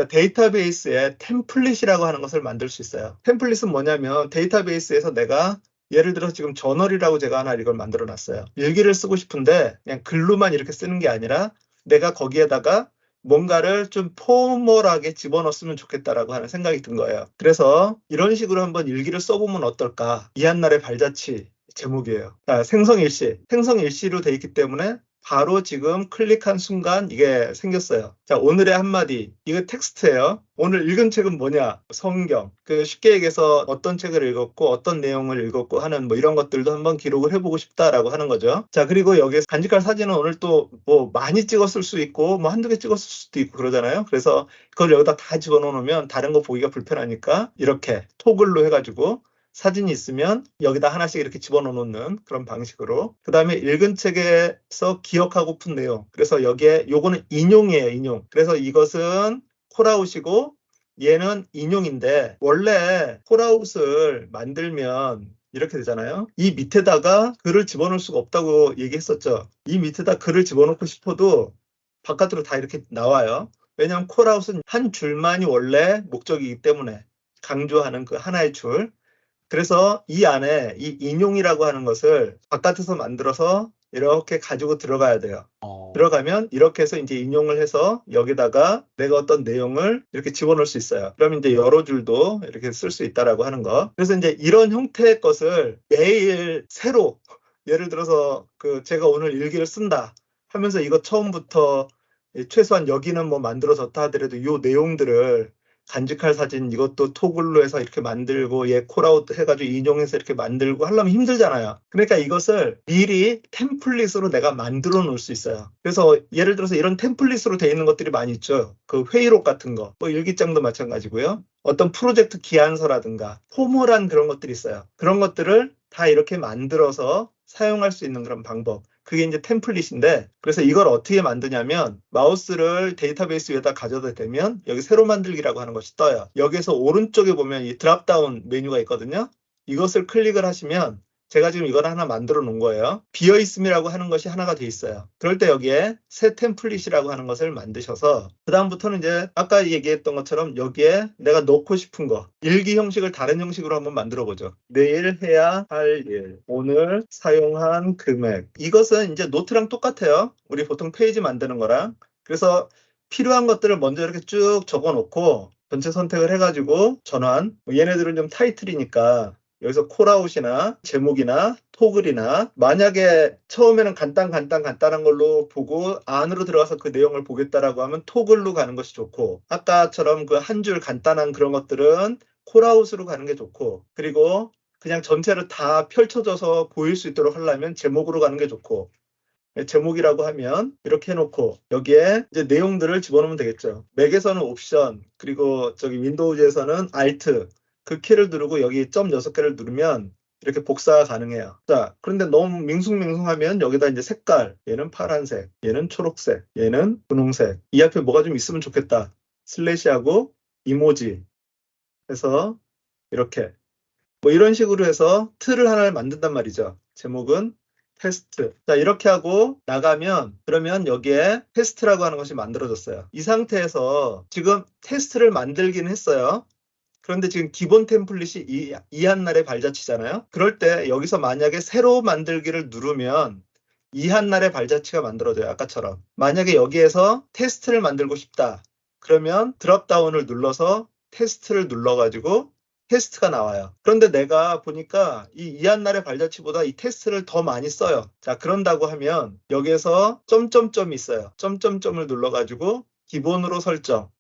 데이터베이스에 템플릿이라고 하는 것을 만들 수 있어요. 템플릿은 뭐냐면 데이터베이스에서 내가 예를 들어서 지금 저널이라고 제가 하나 이걸 만들어 놨어요. 일기를 쓰고 싶은데 그냥 글로만 이렇게 쓰는 게 아니라 내가 거기에다가 뭔가를 좀 포멀하게 집어넣었으면 좋겠다라고 하는 생각이 든 거예요. 그래서 이런 식으로 한번 일기를 써보면 어떨까? 이한날의 발자취 제목이에요. 생성일시. 생성일시로 돼 있기 때문에 바로 지금 클릭한 순간 이게 생겼어요. 자, 오늘의 한마디. 이거 텍스트예요. 오늘 읽은 책은 뭐냐? 성경. 쉽게 얘기해서 어떤 책을 읽었고 어떤 내용을 읽었고 하는 뭐 이런 것들도 한번 기록을 해보고 싶다라고 하는 거죠. 자, 그리고 여기에 간직할 사진은 오늘 또 뭐 많이 찍었을 수 있고 뭐 한두 개 찍었을 수도 있고 그러잖아요. 그래서 그걸 여기다 다 집어넣으면 다른 거 보기가 불편하니까 이렇게 토글로 해가지고 사진이 있으면 여기다 하나씩 이렇게 집어넣는 그런 방식으로. 그 다음에 읽은 책에서 기억하고픈 내용. 그래서 여기에 요거는 인용이에요, 인용. 그래서 이것은 콜아웃이고 얘는 인용인데 원래 콜아웃을 만들면 이렇게 되잖아요. 이 밑에다가 글을 집어넣을 수가 없다고 얘기했었죠. 이 밑에다 글을 집어넣고 싶어도 바깥으로 다 이렇게 나와요. 왜냐하면 콜아웃은 한 줄만이 원래 목적이기 때문에 강조하는 그 하나의 줄. 그래서 이 안에 이 인용이라고 하는 것을 바깥에서 만들어서 이렇게 가지고 들어가야 돼요. 들어가면 이렇게 해서 이제 인용을 해서 여기다가 내가 어떤 내용을 이렇게 집어넣을 수 있어요. 그러면 이제 여러 줄도 이렇게 쓸 수 있다라고 하는 거. 그래서 이제 이런 형태의 것을 매일 새로 예를 들어서 제가 오늘 일기를 쓴다 하면서 이거 처음부터 최소한 여기는 뭐 만들어졌다 하더라도 이 내용들을 간직할 사진 이것도 토글로 해서 이렇게 만들고 얘 콜아웃 해가지고 인용해서 이렇게 만들고 하려면 힘들잖아요. 그러니까 이것을 미리 템플릿으로 내가 만들어 놓을 수 있어요. 그래서 예를 들어서 이런 템플릿으로 되어 있는 것들이 많이 있죠. 회의록 같은 거, 뭐 일기장도 마찬가지고요. 어떤 프로젝트 기한서라든가 포멀한 그런 것들이 있어요. 그런 것들을 다 이렇게 만들어서 사용할 수 있는 그런 방법. 그게 이제 템플릿인데, 그래서 이걸 어떻게 만드냐면 마우스를 데이터베이스 위에다 가져다 대면 여기 새로 만들기라고 하는 것이 떠요. 여기에서 오른쪽에 보면 이 드랍다운 메뉴가 있거든요. 이것을 클릭을 하시면 제가 지금 이걸 하나 만들어 놓은 거예요. 비어있음이라고 하는 것이 하나가 돼 있어요. 그럴 때 여기에 새 템플릿이라고 하는 것을 만드셔서 그 다음부터는 이제 아까 얘기했던 것처럼 여기에 내가 넣고 싶은 거 일기 형식을 다른 형식으로 한번 만들어 보죠. 내일 해야 할 일, 오늘 사용한 금액. 이것은 이제 노트랑 똑같아요. 우리 보통 페이지 만드는 거랑. 그래서 필요한 것들을 먼저 이렇게 쭉 적어 놓고 전체 선택을 해가지고 전환. 얘네들은 좀 타이틀이니까 여기서 콜아웃이나 제목이나 토글이나 만약에 처음에는 간단한 걸로 보고 안으로 들어가서 그 내용을 보겠다라고 하면 토글로 가는 것이 좋고 아까처럼 그 한 줄 간단한 그런 것들은 콜아웃으로 가는 게 좋고 그리고 그냥 전체를 다 펼쳐져서 보일 수 있도록 하려면 제목으로 가는 게 좋고 제목이라고 하면 이렇게 해놓고 여기에 이제 내용들을 집어넣으면 되겠죠. 맥에서는 옵션 그리고 저기 윈도우즈에서는 Alt 그 키를 누르고 여기 점 6개를 누르면 이렇게 복사가 가능해요. 자, 그런데 너무 밍숭맹숭하면 여기다 이제 색깔 얘는 파란색, 얘는 초록색, 얘는 분홍색 이 앞에 뭐가 좀 있으면 좋겠다. 슬래시하고 이모지 해서 이렇게 뭐 이런 식으로 해서 틀을 하나를 만든단 말이죠. 제목은 테스트. 자, 이렇게 하고 나가면 그러면 여기에 테스트라고 하는 것이 만들어졌어요. 이 상태에서 지금 테스트를 만들긴 했어요. 그런데 지금 기본 템플릿이 이한날의 발자취잖아요. 그럴 때 여기서 만약에 새로 만들기를 누르면 이한날의 발자취가 만들어져요. 아까처럼. 만약에 여기에서 테스트를 만들고 싶다. 그러면 드롭다운을 눌러서 테스트를 눌러가지고 테스트가 나와요. 그런데 내가 보니까 이 이한날의 발자취보다 이 테스트를 더 많이 써요. 자, 그런다고 하면 여기에서 점점점이 있어요. 점점점을 눌러가지고 기본으로 설정.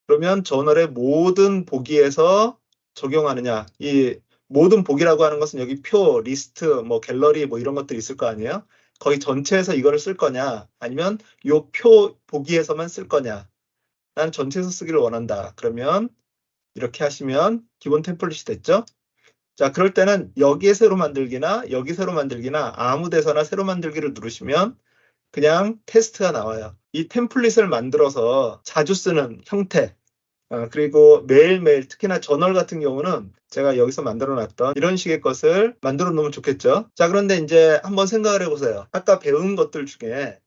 그러면 저널의 모든 보기에서 적용하느냐. 이 모든 보기라고 하는 것은 여기 표, 리스트, 뭐 갤러리 뭐 이런 것들이 있을 거 아니에요. 거기 전체에서 이거를 쓸 거냐 아니면 요 표 보기에서만 쓸 거냐. 난 전체에서 쓰기를 원한다. 그러면 이렇게 하시면 기본 템플릿이 됐죠. 자, 그럴 때는 여기에 새로 만들기나 여기 새로 만들기나 아무 데서나 새로 만들기를 누르시면 그냥 테스트가 나와요. 이 템플릿을 만들어서 자주 쓰는 형태 그리고 매일매일 특히나 저널 같은 경우는 제가 여기서 만들어 놨던 이런 식의 것을 만들어 놓으면 좋겠죠. 자, 그런데 이제 한번 생각을 해보세요. 아까 배운 것들 중에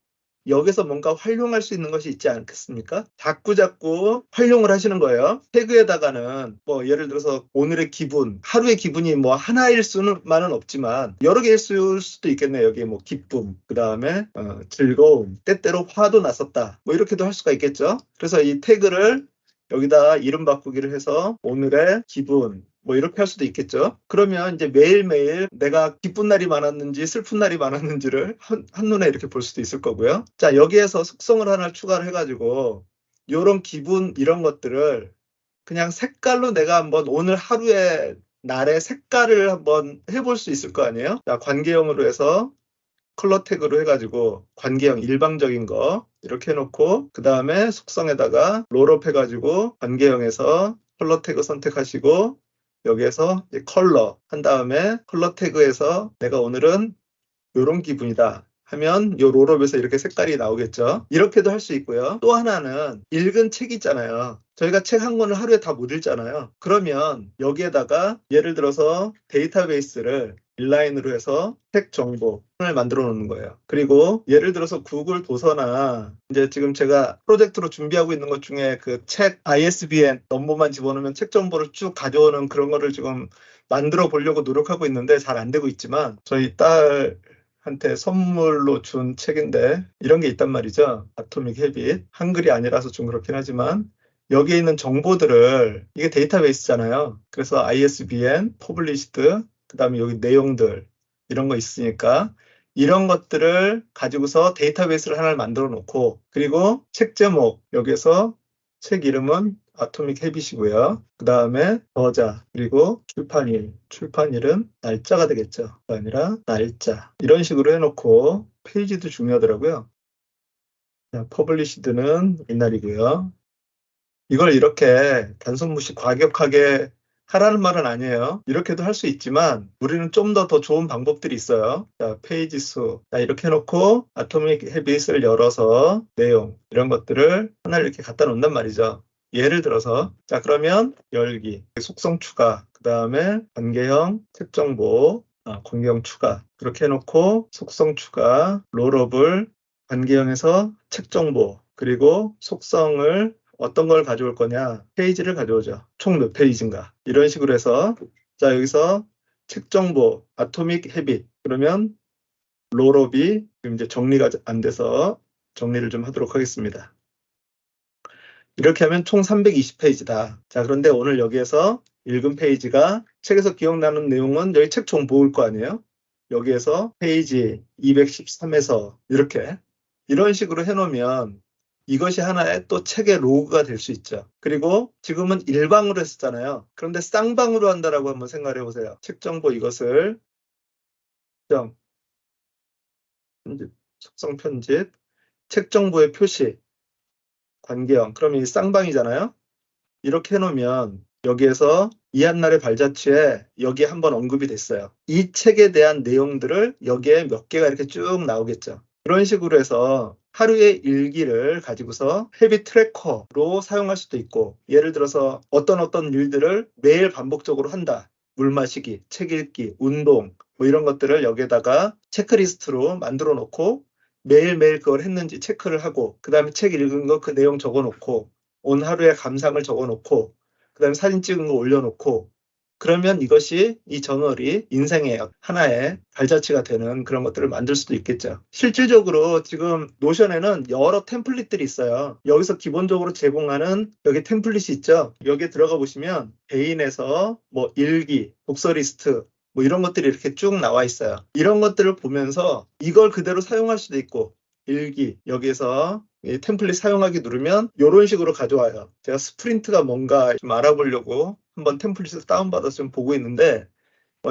여기서 뭔가 활용할 수 있는 것이 있지 않겠습니까? 자꾸 활용을 하시는 거예요. 태그에다가는 뭐 예를 들어서 오늘의 기분, 하루의 기분이 뭐 하나일 수만은 없지만 여러 개일 수도 있겠네요. 여기 뭐 기쁨, 그 다음에 즐거움, 때때로 화도 났었다. 뭐 이렇게도 할 수가 있겠죠. 그래서 이 태그를 여기다 이름 바꾸기를 해서 오늘의 기분, 뭐 이렇게 할 수도 있겠죠. 그러면 이제 매일매일 내가 기쁜 날이 많았는지 슬픈 날이 많았는지를 한눈에 이렇게 볼 수도 있을 거고요. 자, 여기에서 속성을 하나 추가를 해가지고 이런 기분 이런 것들을 그냥 색깔로 내가 한번 오늘 하루의 날의 색깔을 한번 해볼 수 있을 거 아니에요. 자, 관계형으로 해서 컬러 태그로 해가지고 관계형 일방적인 거 이렇게 해놓고 그 다음에 속성에다가 롤업 해가지고 관계형에서 컬러 태그 선택하시고 여기에서 컬러 한 다음에 컬러 태그에서 내가 오늘은 이런 기분이다 하면 이 롤업에서 이렇게 색깔이 나오겠죠. 이렇게도 할 수 있고요. 또 하나는 읽은 책 있잖아요. 저희가 책 한 권을 하루에 다 못 읽잖아요. 그러면 여기에다가 예를 들어서 데이터베이스를 인라인으로 해서 책 정보를 만들어 놓는 거예요. 그리고 예를 들어서 구글 도서나 이제 지금 제가 프로젝트로 준비하고 있는 것 중에 그 책 ISBN 넘버만 집어넣으면 책 정보를 쭉 가져오는 그런 거를 지금 만들어 보려고 노력하고 있는데 잘 안 되고 있지만 저희 딸한테 선물로 준 책인데 이런 게 있단 말이죠. 아토믹 헤빗. 한글이 아니라서 좀 그렇긴 하지만 여기에 있는 정보들을 이게 데이터베이스잖아요. 그래서 ISBN, 퍼블리시드, 그 다음에 여기 내용들 이런 거 있으니까 이런 것들을 가지고서 데이터베이스를 하나를 만들어 놓고 그리고 책 제목 여기에서 책 이름은 아토믹 헤빗이고요. 그 다음에 저자 그리고 출판일은 날짜가 되겠죠. 아니라 날짜 이런 식으로 해놓고 페이지도 중요하더라고요. 퍼블리시드는 이날이고요. 이걸 이렇게 단순 무시 과격하게 하라는 말은 아니에요. 이렇게도 할 수 있지만 우리는 좀 더 좋은 방법들이 있어요. 자, 페이지 수. 자, 이렇게 해놓고 아토믹 헤빗을 열어서 내용 이런 것들을 하나 이렇게 갖다 놓는단 말이죠. 예를 들어서 자 그러면 열기, 속성 추가, 그 다음에 관계형 책 정보, 관계형 추가 그렇게 해놓고 속성 추가, 롤업을 관계형에서 책 정보 그리고 속성을 어떤 걸 가져올 거냐? 페이지를 가져오죠. 총 몇 페이지인가? 이런 식으로 해서 자 여기서 책 정보, 아토믹 헤빗 그러면 롤업이 지금 이제 정리가 안 돼서 정리를 좀 하도록 하겠습니다. 이렇게 하면 총 320페이지다. 자 그런데 오늘 여기에서 읽은 페이지가 책에서 기억나는 내용은 여기 책 정보일 거 아니에요? 여기에서 페이지 213에서 이렇게 이런 식으로 해놓으면 이것이 하나의 또 책의 로그가 될 수 있죠. 그리고 지금은 일방으로 했었잖아요. 그런데 쌍방으로 한다라고 한번 생각을 해보세요. 책 정보 이것을 속성 편집, 책 정보의 표시, 관계형. 그럼 이 쌍방이잖아요. 이렇게 해놓으면 여기에서 이한날의 발자취에 여기에 한번 언급이 됐어요. 이 책에 대한 내용들을 여기에 몇 개가 이렇게 쭉 나오겠죠. 그런 식으로 해서 하루의 일기를 가지고서 헤비 트래커로 사용할 수도 있고 예를 들어서 어떤 일들을 매일 반복적으로 한다. 물 마시기, 책 읽기, 운동 뭐 이런 것들을 여기에다가 체크리스트로 만들어 놓고 매일매일 그걸 했는지 체크를 하고 그 다음에 책 읽은 거 그 내용 적어 놓고 온 하루의 감상을 적어 놓고 그 다음에 사진 찍은 거 올려놓고 그러면 이것이 이 저널이 인생의 하나의 발자취가 되는 그런 것들을 만들 수도 있겠죠. 실질적으로 지금 노션에는 여러 템플릿들이 있어요. 여기서 기본적으로 제공하는 여기 템플릿이 있죠. 여기에 들어가 보시면 개인에서 뭐 일기, 독서 리스트 뭐 이런 것들이 이렇게 쭉 나와 있어요. 이런 것들을 보면서 이걸 그대로 사용할 수도 있고 일기 여기에서 이 템플릿 사용하기 누르면 이런 식으로 가져와요. 제가 스프린트가 뭔가 좀 알아보려고 한번 템플릿을 다운받아서 좀 보고 있는데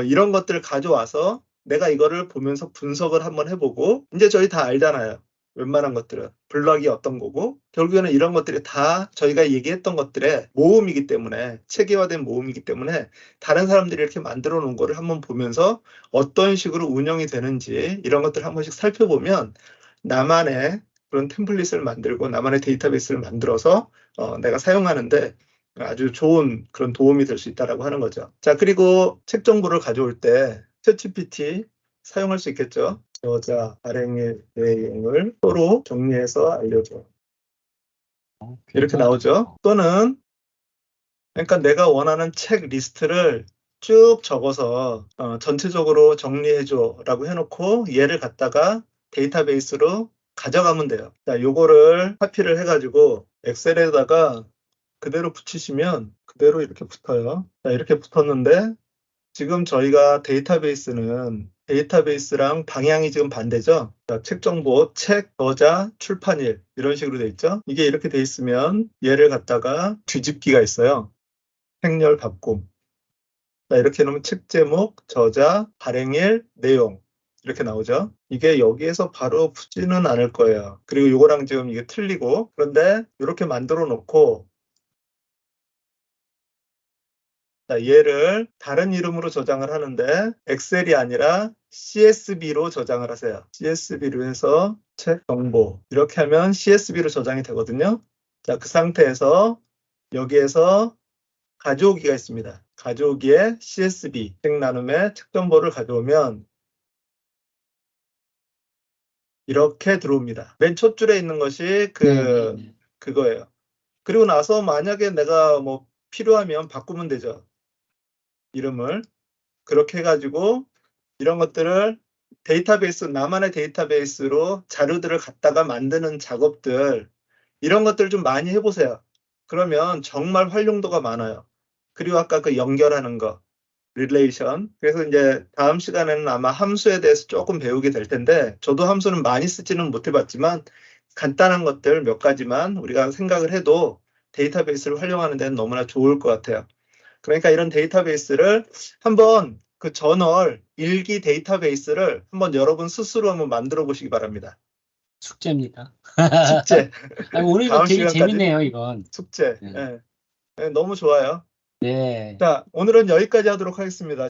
이런 것들을 가져와서 내가 이거를 보면서 분석을 한번 해보고 이제 저희 다 알잖아요. 웬만한 것들은 블럭이 어떤 거고 결국에는 이런 것들이 다 저희가 얘기했던 것들의 모음이기 때문에 체계화된 모음이기 때문에 다른 사람들이 이렇게 만들어 놓은 거를 한번 보면서 어떤 식으로 운영이 되는지 이런 것들을 한 번씩 살펴보면 나만의 그런 템플릿을 만들고 나만의 데이터베이스를 만들어서 내가 사용하는데 아주 좋은 그런 도움이 될 수 있다라고 하는 거죠. 자, 그리고 책 정보를 가져올 때 챗GPT 사용할 수 있겠죠. 저자, 발행의 내용을 서로 정리해서 알려줘. 이렇게 나오죠. 또는 그러니까 내가 원하는 책 리스트를 쭉 적어서 전체적으로 정리해줘라고 해놓고 얘를 갖다가 데이터베이스로 가져가면 돼요. 자, 요거를 카피를 해가지고 엑셀에다가 그대로 붙이시면 그대로 이렇게 붙어요. 자, 이렇게 붙었는데 지금 저희가 데이터베이스랑 방향이 지금 반대죠. 자, 책 정보, 책, 저자, 출판일 이런 식으로 돼 있죠. 이게 이렇게 돼 있으면 얘를 갖다가 뒤집기가 있어요. 행렬 바꿈. 자, 이렇게 해놓으면 책 제목, 저자, 발행일, 내용 이렇게 나오죠. 이게 여기에서 바로 붙지는 않을 거예요. 그리고 이거랑 지금 이게 틀리고 그런데 이렇게 만들어 놓고 자, 얘를 다른 이름으로 저장을 하는데 엑셀이 아니라 CSV로 저장을 하세요. CSV로 해서 책 정보 이렇게 하면 CSV로 저장이 되거든요. 자, 그 상태에서 여기에서 가져오기가 있습니다. 가져오기에 CSV, 책 나눔의 책 정보를 가져오면 이렇게 들어옵니다. 맨 첫 줄에 있는 것이 그거예요. 그리고 나서 만약에 내가 뭐 필요하면 바꾸면 되죠. 이름을. 그렇게 해가지고 이런 것들을 데이터베이스, 나만의 데이터베이스로 자료들을 갖다가 만드는 작업들 이런 것들 좀 많이 해보세요. 그러면 정말 활용도가 많아요. 그리고 아까 그 연결하는 거, 릴레이션. 그래서 이제 다음 시간에는 아마 함수에 대해서 조금 배우게 될 텐데 저도 함수는 많이 쓰지는 못해봤지만 간단한 것들 몇 가지만 우리가 생각을 해도 데이터베이스를 활용하는 데는 너무나 좋을 것 같아요. 그러니까 이런 데이터베이스를 한번 그 저널 일기 데이터베이스를 한번 여러분 스스로 한번 만들어 보시기 바랍니다. 숙제입니다. 숙제. 오늘 이거 다음 되게 시간까지 재밌네요, 이건. 숙제. 네. 네. 네, 너무 좋아요. 네. 자, 오늘은 여기까지 하도록 하겠습니다.